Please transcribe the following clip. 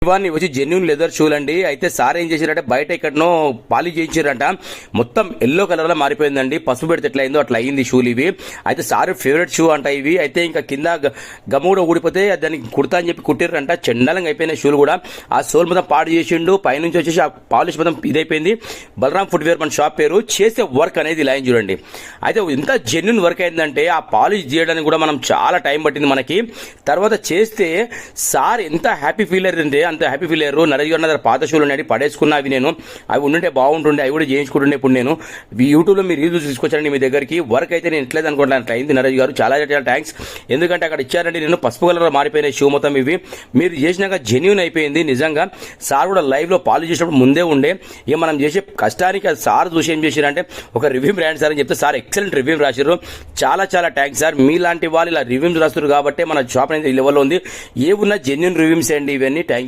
ఇవన్నీ వచ్చి genuine leather షూలు అండి. అయితే సార్ ఏం చేశారంటే బయట ఎక్కడనో పాలిష్ చేయించారంట, మొత్తం ఎల్లో కలర్ లో మారిపోయిందండి. పసుపు పెడితే ఎట్లా అయిందో అట్లా అయింది షూలు ఇవి. అయితే సార్ ఫేవరెట్ షూ అంట ఇవి. అయితే ఇంకా కింద గమ్ము కూడా ఊడిపోతే దానికి కుడతా అని చెప్పి కుట్టిరంట. చండాలంగా అయిపోయిన షూలు కూడా. ఆ సోల్ మొత్తం పాడు చేసిండు. పైనుంచి వచ్చేసి ఆ పాలిష్ మొత్తం ఇదైపోయింది. బలరాం ఫుట్వేర్ మన షాప్ పేరు. చేసే వర్క్ అనేది ఇలా చూడండి. అయితే ఎంత జెన్యున్ వర్క్ అయిందంటే ఆ పాలిష్ చేయడానికి కూడా మనం చాలా టైం పట్టింది మనకి. తర్వాత చేస్తే సార్ ఎంత హ్యాపీ ఫీల్ అయ్యారంటే అంత హ్యాపీ ఫీల్ అయ్యారు. నరేష్ గారు దగ్గర పాత షూలు ఉన్నాయి, పడేసుకున్నా అవి నేను. అవి ఉండుంటే బాగుంటుండే, అవి కూడా చేయించుకుంటుండే. ఇప్పుడు నేను యూట్యూబ్లో మీరు రివ్యూస్ తీసుకొచ్చారండి మీ దగ్గరికి. వర్క్ అయితే నేను ఎట్లేదు అనుకుంటున్నాను అట్లా అయింది. నరేష్ గారు చాలా చాలా థ్యాంక్స్. ఎందుకంటే అక్కడ ఇచ్చారండి నేను పసుపు కలర్ మారిపోయిన షూ మొత్తం ఇవి. మీరు చేసినాక జెన్యూన్ అయిపోయింది నిజంగా. సార్ కూడా లైవ్ లో పాలు చేసినప్పుడు ముందే ఉండే. ఇక మనం చేసే కష్టానికి సార్ చూసి ఏం చేశారంటే ఒక రివ్యూ బ్రాండ్ సార్ అని చెప్తే సార్ ఎక్సలెంట్ రివ్యూ రాశారు. చాలా చాలా థ్యాంక్స్ సార్. మీలాంటి వాళ్ళు ఇలా రివ్యూస్ రాస్తారు కాబట్టి మన షాప్ అనేది ఈ లెవెల్లో ఉంది. ఏ ఉన్న జెన్యూన్ రివ్యూస్ అండి ఇవన్నీ. థ్యాంక్